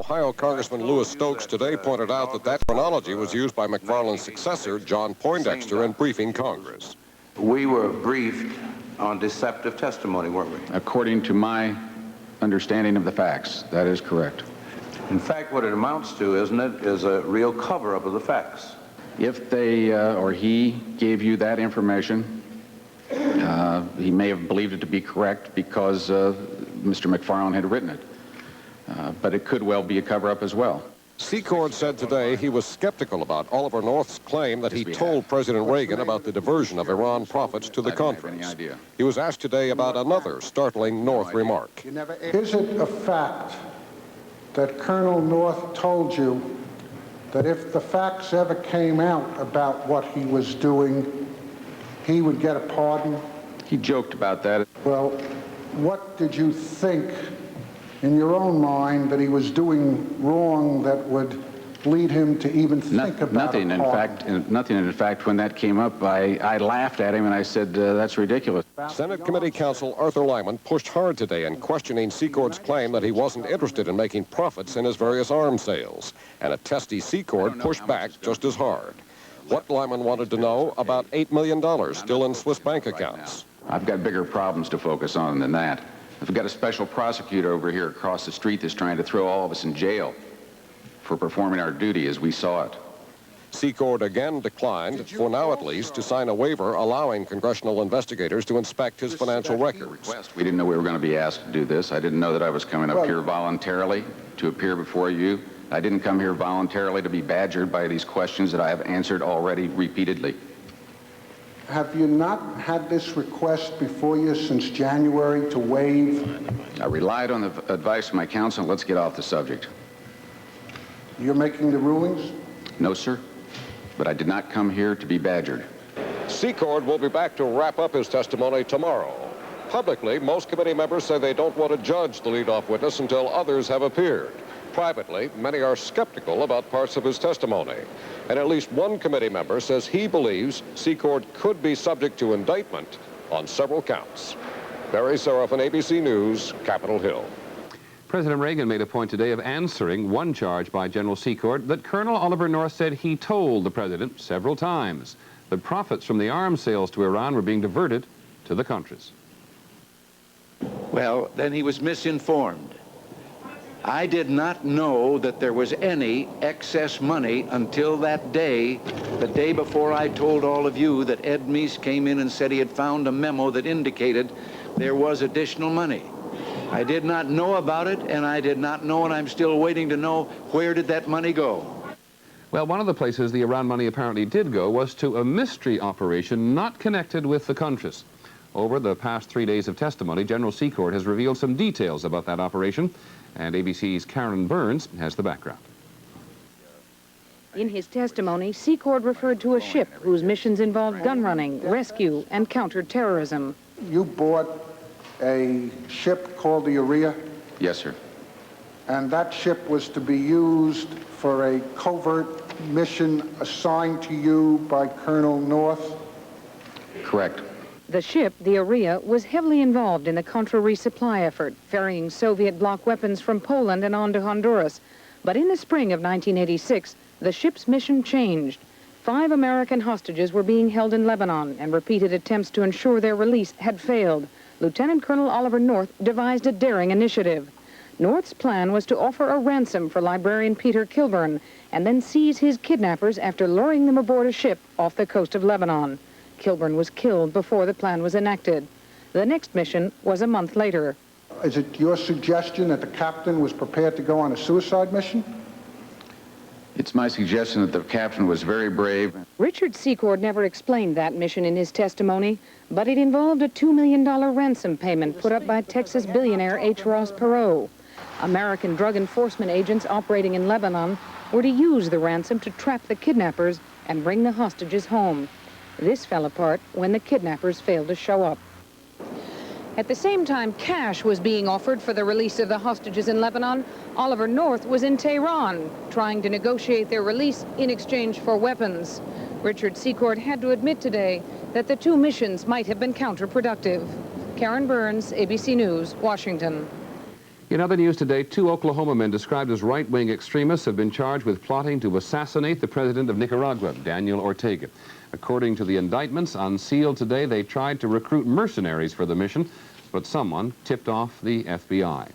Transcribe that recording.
Ohio Congressman Louis Stokes today pointed out that that chronology was used by McFarland's successor, John Poindexter, in briefing Congress. We were briefed on deceptive testimony, weren't we? According to my understanding of the facts, that is correct. In fact, what it amounts to, isn't it, is a real cover-up of the facts. If they or he gave you that information, he may have believed it to be correct because Mr. McFarland had written it. But it could well be a cover-up as well. Secord said today he was skeptical about Oliver North's claim that he told President Reagan about the diversion of Iran profits to the conference. He was asked today about another startling North remark. Is it a fact that Colonel North told you that if the facts ever came out about what he was doing, he would get a pardon? He joked about that. Well, what did you think in your own mind that he was doing wrong that would lead him to even think about nothing. a pardon? Nothing. In fact, when that came up, I laughed at him and I said, that's ridiculous. Senate Committee Counsel Arthur Lyman pushed hard today in questioning Secord's claim that he wasn't interested in making profits in his various arms sales. And a testy Secord pushed back just as hard. What Lyman wanted to know about $8 million still in Swiss bank accounts. I've got bigger problems to focus on than that. I've got a special prosecutor over here across the street that's trying to throw all of us in jail for performing our duty as we saw it. Secord again declined, for now at least, to sign a waiver allowing congressional investigators to inspect his financial records. We didn't know we were going to be asked to do this. I didn't know that I was coming up here voluntarily to appear before you. I didn't come here voluntarily to be badgered by these questions that I have answered already repeatedly. Have you not had this request before you since January to waive? I relied on the advice of my counsel. Let's get off the subject. You're making the rulings? No, sir. But I did not come here to be badgered. Secord will be back to wrap up his testimony tomorrow. Publicly, most committee members say they don't want to judge the leadoff witness until others have appeared. Privately, many are skeptical about parts of his testimony. And at least one committee member says he believes Secord could be subject to indictment on several counts. Barry Seraphin, ABC News, Capitol Hill. President Reagan made a point today of answering one charge by General Secord that Colonel Oliver North said he told the president several times that profits from the arms sales to Iran were being diverted to the Contras. Well, then he was misinformed. I did not know that there was any excess money until that day, the day before I told all of you that Ed Meese came in and said he had found a memo that indicated there was additional money. I did not know about it, and I did not know, and I'm still waiting to know, where did that money go? Well, one of the places the Iran money apparently did go was to a mystery operation not connected with the Contras. Over the past 3 days of testimony, General Secord has revealed some details about that operation, and ABC's Karen Burns has the background. In his testimony, Secord referred to a ship whose missions involved gun running, rescue, and counterterrorism. You bought a ship called the Urea? Yes, sir. And that ship was to be used for a covert mission assigned to you by Colonel North? Correct. The ship, the Urea, was heavily involved in the Contra resupply effort, ferrying Soviet bloc weapons from Poland and on to Honduras. But in the spring of 1986, the ship's mission changed. 5 American hostages were being held in Lebanon, and repeated attempts to ensure their release had failed. Lieutenant Colonel Oliver North devised a daring initiative. North's plan was to offer a ransom for librarian Peter Kilburn and then seize his kidnappers after luring them aboard a ship off the coast of Lebanon. Kilburn was killed before the plan was enacted. The next mission was a month later. Is it your suggestion that the captain was prepared to go on a suicide mission? It's my suggestion that the captain was very brave. Richard Secord never explained that mission in his testimony, but it involved a $2 million ransom payment put up by Texas billionaire H. Ross Perot. American drug enforcement agents operating in Lebanon were to use the ransom to trap the kidnappers and bring the hostages home. This fell apart when the kidnappers failed to show up. At the same time cash was being offered for the release of the hostages in Lebanon, Oliver North was in Tehran trying to negotiate their release in exchange for weapons. Richard Secord had to admit today that the 2 missions might have been counterproductive. Karen Burns, ABC News, Washington. In other news today, 2 Oklahoma men described as right-wing extremists have been charged with plotting to assassinate the president of Nicaragua, Daniel Ortega. According to the indictments unsealed today, they tried to recruit mercenaries for the mission, but someone tipped off the FBI.